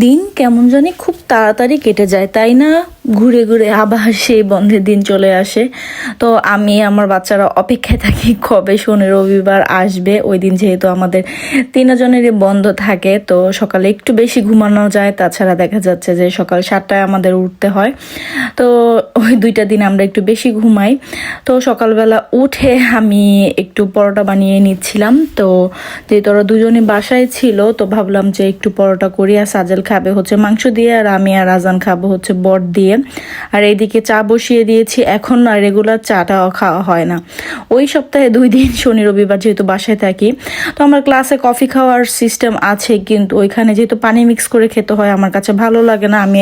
দিন কেমন জানি খুব তাড়াতাড়ি কেটে যায়, তাই না? ঘুরে ঘুরে আবার সেই বন্ধের দিন চলে আসে। তো আমি আমার বাচ্চারা অপেক্ষায় থাকি কবে শনি রবিবার আসবে। ওই দিন যেহেতু আমাদের তিনজনেরই বন্ধ থাকে, তো সকালে একটু বেশি ঘুমানো যায়। তাছাড়া দেখা যাচ্ছে যে সকাল 7টায় আমাদের উঠতে হয়, তো ওই দুইটা দিন আমরা একটু বেশি ঘুমাই। তো সকালবেলা উঠে আমি একটু পরোটা বানিয়ে নিচ্ছিলাম। তো যেহেতু ওরা দুজনই বাসায় ছিল, তো ভাবলাম যে একটু পরোটা করি। আর সাজেল খাবে হচ্ছে মাংস দিয়ে, আর আমি আর আজান খাবো হচ্ছে বট দিয়ে। আর এইদিকে চা বসিয়ে দিয়েছি। এখন না রেগুলার চাটাও খাওয়া হয় না, ওই সপ্তাহে 2 দিন শনি রবিবার যেহেতু বাসায় থাকি। তো আমার ক্লাসে কফি খাওয়ার সিস্টেম আছে, কিন্তু ওইখানে যেহেতু পানি মিক্স করে খেতে হয়, আমার কাছে ভালো লাগে না। আমি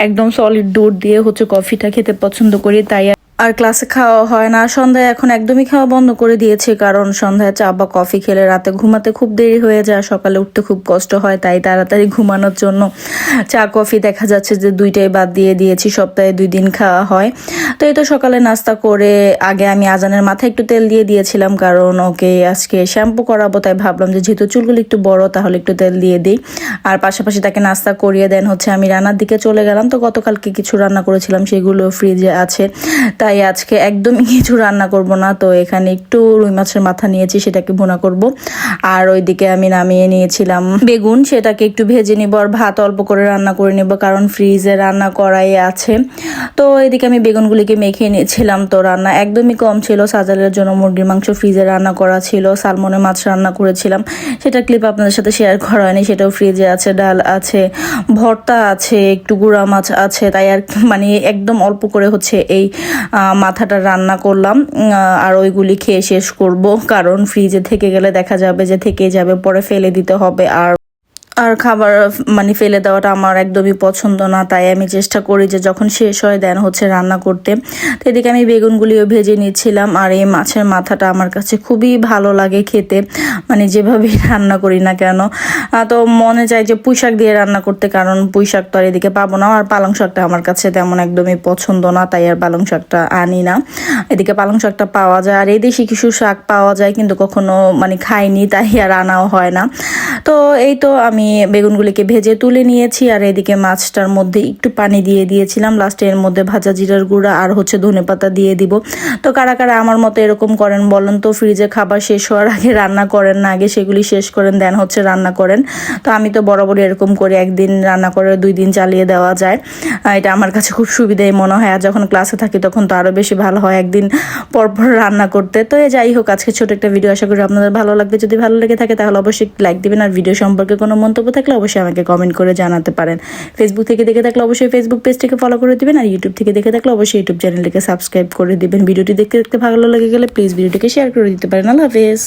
একদম সলিড দুধ দিয়ে হচ্ছে কফিটা খেতে পছন্দ করি, তাই আর ক্লাসে খাওয়া হয় না। সন্ধ্যায় এখন একদমই খাওয়া বন্ধ করে দিয়েছি, কারণ সন্ধ্যায় চা বা কফি খেলে রাতে ঘুমাতে খুব দেরি হয়ে যায়, সকালে উঠতে খুব কষ্ট হয়। তাই তাড়াতাড়ি ঘুমানোর জন্য চা কফি দেখা যাচ্ছে যে দুইটাই বাদ দিয়ে দিয়েছি, সপ্তাহে 2 দিন খাওয়া হয়। তো এই তো সকালে নাস্তা করে আগে আমি আজানের মাথায় একটু তেল দিয়ে দিয়েছিলাম, কারণ ওকে আজকে শ্যাম্পু করাবো। তাই ভাবলাম যে যেহেতু চুলগুলো একটু বড়, তাহলে একটু তেল দিয়ে দিই। আর পাশাপাশি তাকে নাস্তা করিয়ে দেন হচ্ছে আমি রান্নার দিকে চলে গেলাম। তো গতকালকে কিছু রান্না করেছিলাম, সেগুলো ফ্রিজে আছে, তাই আজকে একদমই কিছু রান্না করব না। তো এখানে একটু রুই মাছের মাথা নিয়েছি, সেটাকে ভুনা করব। আর ওইদিকে আমি নামিয়ে নিয়েছিলাম বেগুন, সেটাকে একটু ভেজে নিব। আর ভাত অল্প করে রান্না করে নেব, কারণ ফ্রিজে রান্না করাই আছে। তো এদিকে আমি বেগুনগুলিকে মেখে নিয়েছিলাম। তো রান্না একদমই কম ছিল। সাজালের জন্য মুরগির মাংস ফ্রিজে রান্না করা ছিল, সালমনের মাছ রান্না করেছিলাম, সেটা ক্লিপ আপনাদের সাথে শেয়ার করা হয়নি, সেটাও ফ্রিজে আছে। ডাল আছে, ভর্তা আছে, একটু গুঁড়া মাছ আছে। তাই আর মানে একদম অল্প করে হচ্ছে এই মাথাটা রান্না করলাম। আর ওইগুলি খেয়ে শেষ করব, কারণ ফ্রিজে থেকে গেলে দেখা যাবে যে থেকে যাবে, পরে ফেলে দিতে হবে। আর খাবার মানে ফেলে দেওয়াটা আমার একদমই পছন্দ না, তাই আমি চেষ্টা করি যে যখন শেষ হয় দেন হচ্ছে রান্না করতে। তো এদিকে আমি বেগুনগুলিও ভেজে নিচ্ছিলাম। আর এই মাছের মাথাটা আমার কাছে খুবই ভালো লাগে খেতে, মানে যেভাবেই রান্না করি না কেন। তো মনে চায় যে পুঁই শাক দিয়ে রান্না করতে, কারণ পুঁই শাক তো আর এদিকে পাবো না। আর পালং শাকটা আমার কাছে তেমন একদমই পছন্দ না, তাই আর পালং শাকটা আনি না। এদিকে পালং শাকটা পাওয়া যায়, আর এই দেশি কিছু শাক পাওয়া যায়, কিন্তু কখনো মানে খাইনি, তাই আর আনাও হয় না। তো এই তো আমি বেগুনগুলিকে ভেজে তুলে নিয়েছি। আর এদিকে মাছটার মধ্যে একটু পানি দিয়ে দিয়েছিলাম, লাস্টে এর মধ্যে ভাজা জিরার গুঁড়া আর হচ্ছে ধনেপাতা দিয়ে দিব। তো কারা কারা আমার মতো এরকম করেন বলেন তো? ফ্রিজে খাবার শেষ হওয়ার আগে রান্না করেন না, আগে সেগুলি শেষ করেন দেন হচ্ছে রান্না করেন। তো আমি তো বরাবরই এরকম করে, একদিন রান্না করে 2 দিন চালিয়ে দেওয়া যায়। এটা আমার কাছে খুব সুবিধাই মনে হয়। আর যখন ক্লাসে থাকি তখন তো আরও বেশি ভালো হয় একদিন পর পর রান্না করতে। তো যাই হোক, আজকে ছোট একটা ভিডিও, আশা করি আপনাদের ভালো লাগবে। যদি ভালো লেগে থাকে তাহলে অবশ্যই লাইক দিবেন। আর ভিডিও সম্পর্কে কোনো মন্তব্য থাকলে অবশ্যই আমাকে কমেন্ট করে জানাতে পারেন। ফেসবুক থেকে দেখে থাকলে অবশ্যই ফেসবুক পেজটিকে ফলো করে দিবেন। আর ইউটিউব থেকে দেখে থাকলে অবশ্যই ইউটিউব চ্যানেলটিকে সাবস্ক্রাইব করে দিবেন। ভিডিওটি দেখতে দেখতে ভালো লেগে গেলে প্লিজ ভিডিওটিকে শেয়ার করে দিতে পারেন। আল্লাহ হাফেজ।